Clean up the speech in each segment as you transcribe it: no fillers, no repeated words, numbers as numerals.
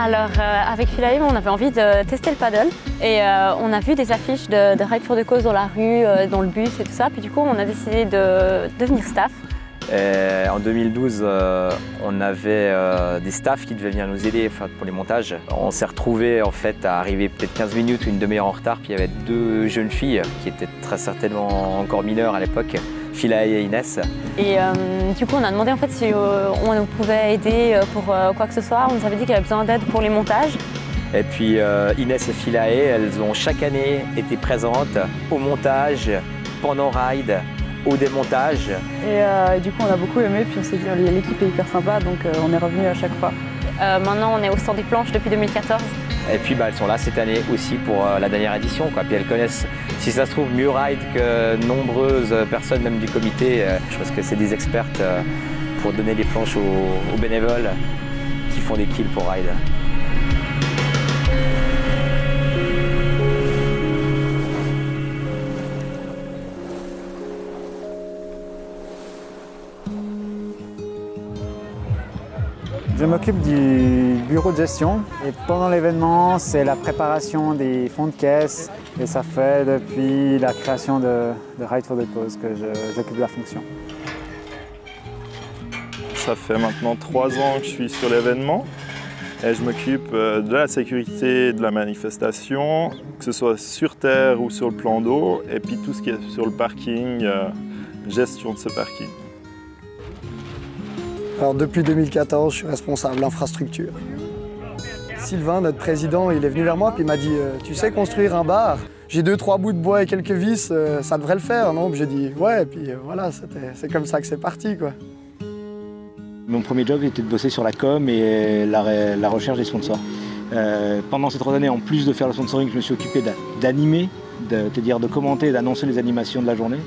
Alors avec Philae, on avait envie de tester le paddle et on a vu des affiches de Ride for the Cause dans la rue, dans le bus et tout ça. Puis du coup, on a décidé de devenir staff. Et en 2012, on avait des staffs qui devaient venir nous aider pour les montages. On s'est retrouvés en fait à arriver peut-être 15 minutes ou une demi-heure en retard. Puis il y avait deux jeunes filles qui étaient très certainement encore mineures à l'époque, Philae et Inès. Et du coup, on a demandé en fait si on nous pouvait aider pour quoi que ce soit. On nous avait dit qu'il y avait besoin d'aide pour les montages. Et puis Inès et Philae, elles ont chaque année été présentes au montage, pendant Ride, au démontage. Et du coup, on a beaucoup aimé, puis on s'est dit l'équipe est hyper sympa, donc on est revenu à chaque fois. Maintenant, on est au stand des planches depuis 2014. Et puis elles sont là cette année aussi pour la dernière édition, quoi. Puis elles connaissent, si ça se trouve, mieux Ride que nombreuses personnes, même du comité. Je pense que c'est des expertes pour donner des planches aux bénévoles qui font des kills pour Ride. Je m'occupe du bureau de gestion et pendant l'événement, c'est la préparation des fonds de caisse et ça fait depuis la création de Ride for the Cause que j'occupe la fonction. Ça fait maintenant 3 ans que je suis sur l'événement et je m'occupe de la sécurité de la manifestation, que ce soit sur terre ou sur le plan d'eau, et puis tout ce qui est sur le parking, gestion de ce parking. Alors depuis 2014, je suis responsable infrastructure. Sylvain, notre président, il est venu vers moi et il m'a dit « Tu sais construire un bar ? J'ai 2-3 bouts de bois et quelques vis, ça devrait le faire, non ?» J'ai dit « Ouais » et puis voilà, c'est comme ça que c'est parti, quoi. Mon premier job était de bosser sur la com et la recherche des sponsors. Pendant ces 3 années, en plus de faire le sponsoring, je me suis occupé d'animer, c'est-à-dire de commenter et d'annoncer les animations de la journée.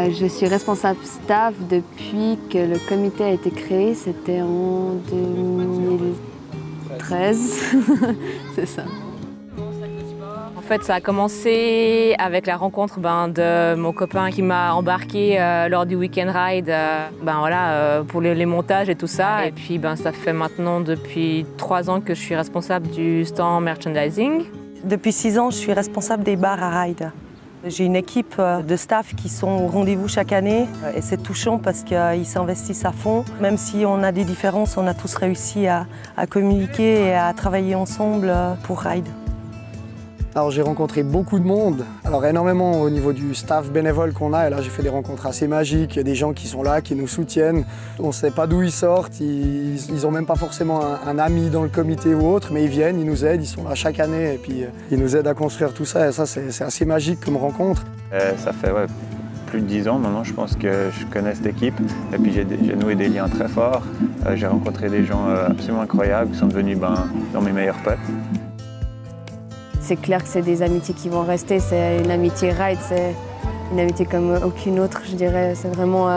Je suis responsable staff depuis que le comité a été créé, c'était en 2013, c'est ça. En fait, ça a commencé avec la rencontre de mon copain qui m'a embarqué lors du Weekend Ride pour les montages et tout ça. Et puis ça fait maintenant depuis 3 ans que je suis responsable du stand merchandising. Depuis 6 ans, je suis responsable des bars à Ride. J'ai une équipe de staff qui sont au rendez-vous chaque année et c'est touchant parce qu'ils s'investissent à fond. Même si on a des différences, on a tous réussi à communiquer et à travailler ensemble pour Ride. Alors j'ai rencontré beaucoup de monde, alors énormément au niveau du staff bénévole qu'on a, et là j'ai fait des rencontres assez magiques, il y a des gens qui sont là, qui nous soutiennent, on ne sait pas d'où ils sortent, ils n'ont même pas forcément un ami dans le comité ou autre, mais ils viennent, ils nous aident, ils sont là chaque année et puis ils nous aident à construire tout ça, et ça c'est assez magique comme rencontre. Ça fait plus de 10 ans maintenant, je pense que je connais cette équipe, et puis j'ai noué des liens très forts, j'ai rencontré des gens absolument incroyables qui sont devenus dans mes meilleurs potes. C'est clair que c'est des amitiés qui vont rester, c'est une amitié Ride, c'est une amitié comme aucune autre, je dirais. C'est vraiment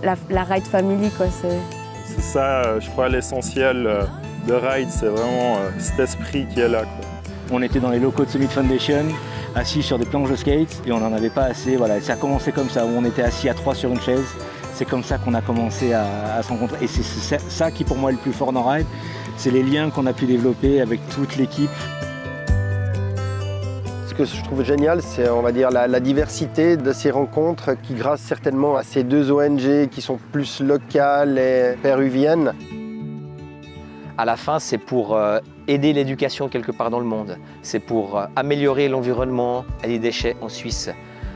la Ride Family, quoi. C'est ça, je crois, l'essentiel de Ride, c'est vraiment cet esprit qui est là, quoi. On était dans les locaux de Summit Foundation, assis sur des planches de skate, et on n'en avait pas assez. Voilà, ça a commencé comme ça, où on était assis à 3 sur une chaise. C'est comme ça qu'on a commencé à se rencontrer. Et c'est ça qui, pour moi, est le plus fort dans Ride, c'est les liens qu'on a pu développer avec toute l'équipe. Ce que je trouve génial, c'est on va dire la diversité de ces rencontres qui, grâce certainement à ces 2 ONG qui sont plus locales et péruviennes. À la fin, c'est pour aider l'éducation quelque part dans le monde. C'est pour améliorer l'environnement et les déchets en Suisse.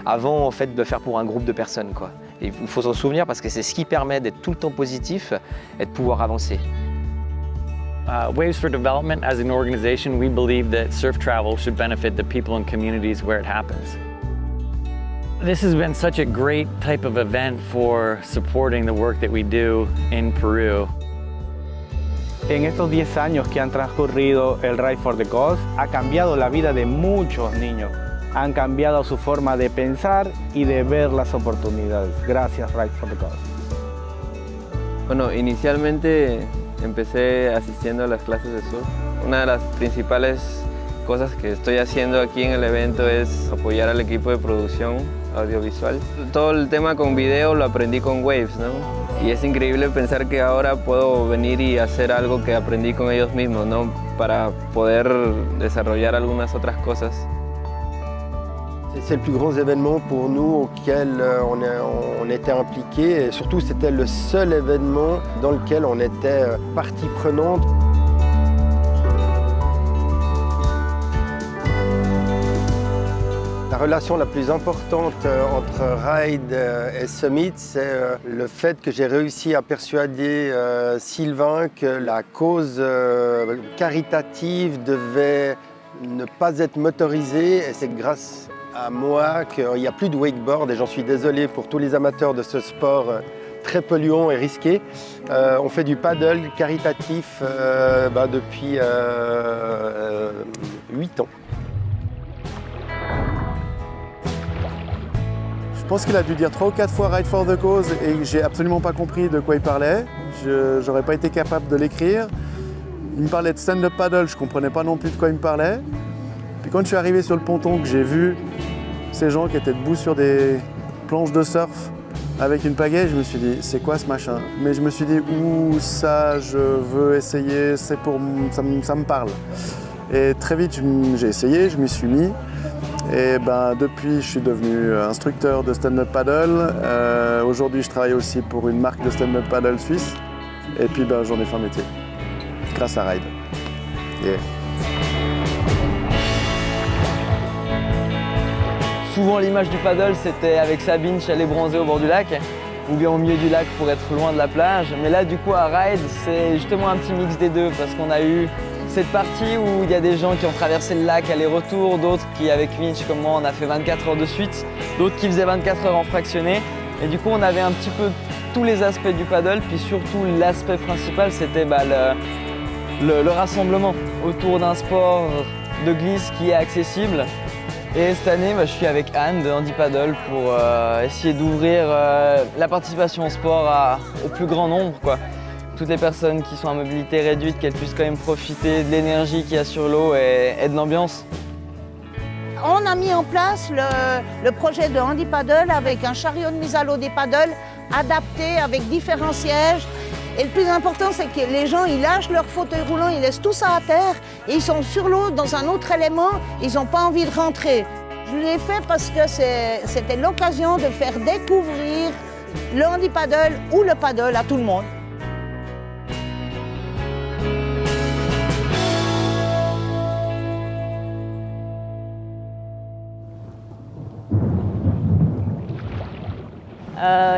Avant, en fait, de faire pour un groupe de personnes, quoi. Et il faut s'en souvenir parce que c'est ce qui permet d'être tout le temps positif et de pouvoir avancer. Waves for Development, as an organization, we believe that surf travel should benefit the people and communities where it happens. This has been such a great type of event for supporting the work that we do in Peru. En estos 10 años que han transcurrido, el Ride for the Cause ha cambiado la vida de muchos niños. Han cambiado su forma de pensar y de ver las oportunidades. Gracias, Ride for the Cause. Bueno, inicialmente empecé asistiendo a las clases de surf. Una de las principales cosas que estoy haciendo aquí en el evento es apoyar al equipo de producción audiovisual. Todo el tema con video lo aprendí con Waves, ¿no? Y es increíble pensar que ahora puedo venir y hacer algo que aprendí con ellos mismos, ¿no? Para poder desarrollar algunas otras cosas. C'est le plus grand événement pour nous auquel on était impliqués et surtout c'était le seul événement dans lequel on était partie prenante. La relation la plus importante entre Ride et Summit, c'est le fait que j'ai réussi à persuader Sylvain que la cause caritative devait ne pas être motorisée et c'est grâce à moi qu'il n'y a plus de wakeboard et j'en suis désolé pour tous les amateurs de ce sport très polluant et risqué. On fait du paddle caritatif depuis 8 ans. Je pense qu'il a dû dire 3 ou 4 fois Ride for the Cause et j'ai absolument pas compris de quoi il parlait. Je n'aurais pas été capable de l'écrire. Il me parlait de stand-up paddle, je comprenais pas non plus de quoi il me parlait. Puis quand je suis arrivé sur le ponton, que j'ai vu ces gens qui étaient debout sur des planches de surf avec une pagaie, je me suis dit c'est quoi ce machin? Mais je me suis dit ouh ça je veux essayer, ça me parle. Et très vite j'ai essayé, je m'y suis mis. Et depuis je suis devenu instructeur de stand-up paddle. Aujourd'hui je travaille aussi pour une marque de stand-up paddle suisse. Et puis j'en ai fait un métier grâce à Ride. Yeah. Souvent l'image du paddle c'était avec Sabine, je suis allé bronzer au bord du lac ou bien au milieu du lac pour être loin de la plage. Mais là du coup à Ride c'est justement un petit mix des deux parce qu'on a eu cette partie où il y a des gens qui ont traversé le lac aller-retour, d'autres qui avec Vinch comme moi on a fait 24 heures de suite, d'autres qui faisaient 24 heures en fractionné. Et du coup on avait un petit peu tous les aspects du paddle, puis surtout l'aspect principal c'était le rassemblement autour d'un sport de glisse qui est accessible. Et cette année, je suis avec Anne de Handy Paddle pour essayer d'ouvrir la participation au sport au plus grand nombre, quoi. Toutes les personnes qui sont à mobilité réduite, qu'elles puissent quand même profiter de l'énergie qu'il y a sur l'eau et de l'ambiance. On a mis en place le projet de Handy Paddle avec un chariot de mise à l'eau des paddles adapté avec différents sièges. Et le plus important, c'est que les gens, ils lâchent leur fauteuil roulant, ils laissent tout ça à terre et ils sont sur l'eau dans un autre élément, ils n'ont pas envie de rentrer. Je l'ai fait parce que c'était l'occasion de faire découvrir le Handy Paddle ou le paddle à tout le monde.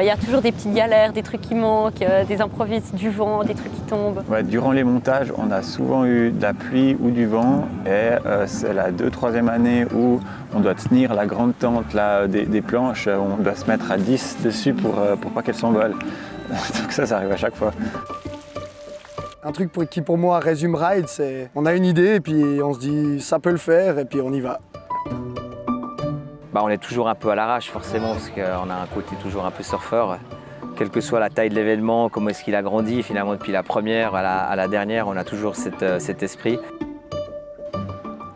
Il y a toujours des petites galères, des trucs qui manquent, des improvises, du vent, des trucs qui tombent. Ouais, durant les montages, on a souvent eu de la pluie ou du vent et c'est la 2-3e année où on doit tenir la grande tente là, des planches, on doit se mettre à 10 dessus pour pas qu'elle s'envole. Donc ça arrive à chaque fois. Un truc qui pour moi résume Ride, c'est on a une idée et puis on se dit ça peut le faire et puis on y va. On est toujours un peu à l'arrache forcément parce qu'on a un côté toujours un peu surfeur. Quelle que soit la taille de l'événement, comment est-ce qu'il a grandi finalement depuis la première à la dernière, on a toujours cet esprit.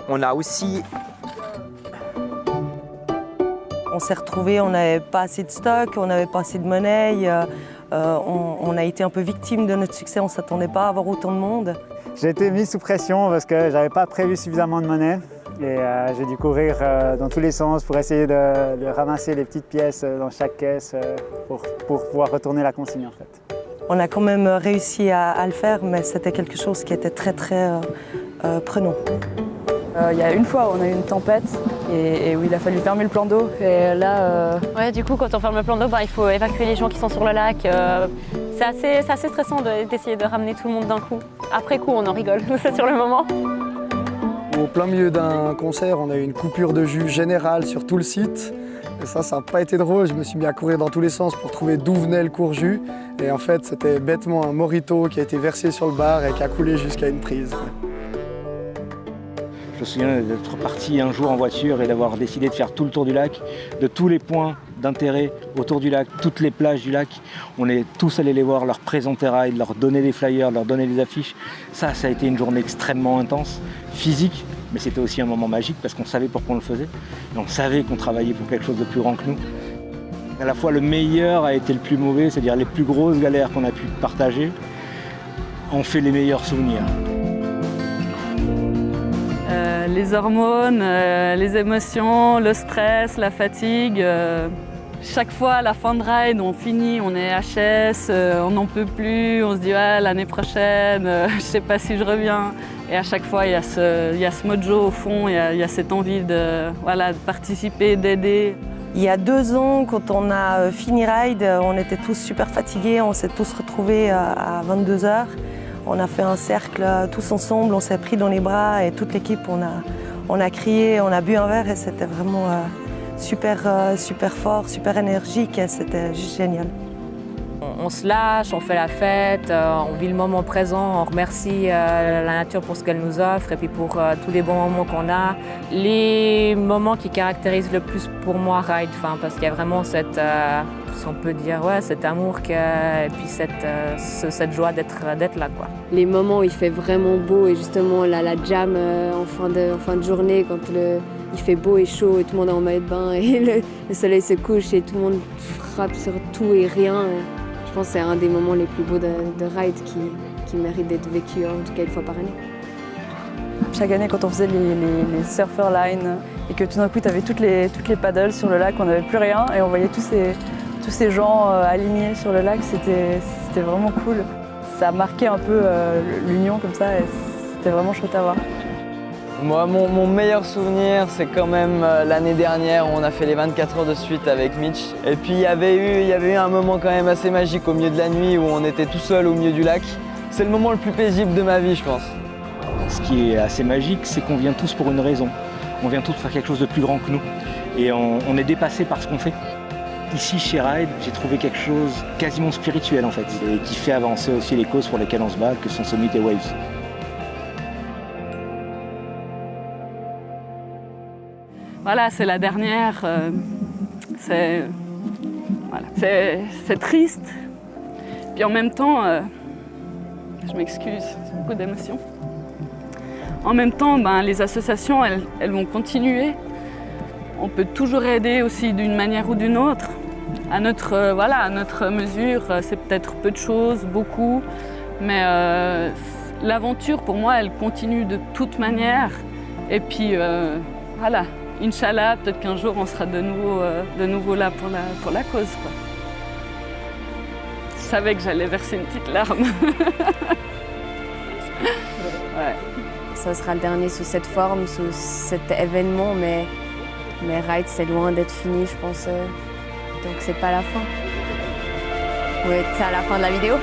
On a aussi... On s'est retrouvés, on n'avait pas assez de stock, on n'avait pas assez de monnaie. On a été un peu victime de notre succès, on ne s'attendait pas à avoir autant de monde. J'ai été mis sous pression parce que je n'avais pas prévu suffisamment de monnaie. Et j'ai dû courir dans tous les sens pour essayer de ramasser les petites pièces dans chaque caisse pour pouvoir retourner la consigne en fait. On a quand même réussi à le faire, mais c'était quelque chose qui était très prenant. Il y a une fois où on a eu une tempête et où il a fallu fermer le plan d'eau. Et là, Ouais, du coup, quand on ferme le plan d'eau, il faut évacuer les gens qui sont sur le lac. C'est assez stressant d'essayer de ramener tout le monde d'un coup. Après coup, on en rigole, c'est sur le moment. Au plein milieu d'un concert, on a eu une coupure de jus générale sur tout le site. Et ça n'a pas été drôle. Je me suis mis à courir dans tous les sens pour trouver d'où venait le court jus. Et en fait, c'était bêtement un mojito qui a été versé sur le bar et qui a coulé jusqu'à une prise. Je me souviens d'être parti un jour en voiture et d'avoir décidé de faire tout le tour du lac, de tous les points d'intérêt autour du lac, toutes les plages du lac. On est tous allés les voir, leur présenter Ride, leur donner des flyers, leur donner des affiches. Ça a été une journée extrêmement intense, physique, mais c'était aussi un moment magique parce qu'on savait pourquoi on le faisait. Et on savait qu'on travaillait pour quelque chose de plus grand que nous. À la fois le meilleur a été le plus mauvais, c'est-à-dire les plus grosses galères qu'on a pu partager ont fait les meilleurs souvenirs. Les hormones, les émotions, le stress, la fatigue. Chaque fois à la fin de ride, on finit, on est HS, on n'en peut plus, on se dit ouais, l'année prochaine, je ne sais pas si je reviens. Et à chaque fois, il y a ce mojo au fond, il y a cette envie de participer, d'aider. Il y a 2 ans, quand on a fini ride, on était tous super fatigués, on s'est tous retrouvés à 22 h. On a fait un cercle tous ensemble, on s'est pris dans les bras et toute l'équipe, on a crié, on a bu un verre et c'était vraiment super fort, super énergique et c'était juste génial. On se lâche, on fait la fête, on vit le moment présent, on remercie la nature pour ce qu'elle nous offre et puis pour tous les bons moments qu'on a. Les moments qui caractérisent le plus pour moi Ride, parce qu'il y a vraiment cette, si on peut dire, cet amour et puis cette joie d'être là, quoi. Les moments où il fait vraiment beau et justement la jam en fin de journée quand il fait beau et chaud et tout le monde est en maillot de bain et le soleil se couche et tout le monde frappe sur tout et rien. Je pense que c'est un des moments les plus beaux de ride qui mérite d'être vécu en tout cas une fois par année. Chaque année quand on faisait les surfer lines et que tout d'un coup tu avais toutes les paddles sur le lac, on n'avait plus rien et on voyait tous ces gens alignés sur le lac, c'était vraiment cool. Ça a marqué un peu l'union comme ça et c'était vraiment chouette à voir. Moi, mon meilleur souvenir, c'est quand même l'année dernière où on a fait les 24 heures de suite avec Mitch. Et puis il y avait eu un moment quand même assez magique au milieu de la nuit où on était tout seul au milieu du lac. C'est le moment le plus paisible de ma vie, je pense. Ce qui est assez magique, c'est qu'on vient tous pour une raison. On vient tous faire quelque chose de plus grand que nous. Et on est dépassé par ce qu'on fait. Ici, chez Ride, j'ai trouvé quelque chose quasiment spirituel en fait, et qui fait avancer aussi les causes pour lesquelles on se bat, que sont Summit et Waves. Voilà, c'est la dernière. C'est triste. Puis en même temps, je m'excuse, c'est beaucoup d'émotions. En même temps, les associations, elles vont continuer. On peut toujours aider aussi d'une manière ou d'une autre. À notre mesure, c'est peut-être peu de choses, beaucoup. Mais l'aventure, pour moi, elle continue de toute manière. Et puis, voilà. Inch'Allah, peut-être qu'un jour on sera de nouveau là pour la cause, quoi. Je savais que j'allais verser une petite larme. Ouais. Ça sera le dernier sous cette forme, sous cet événement, mais Ride c'est loin d'être fini, je pense. Donc c'est pas la fin. Ouais, c'est à la fin de la vidéo.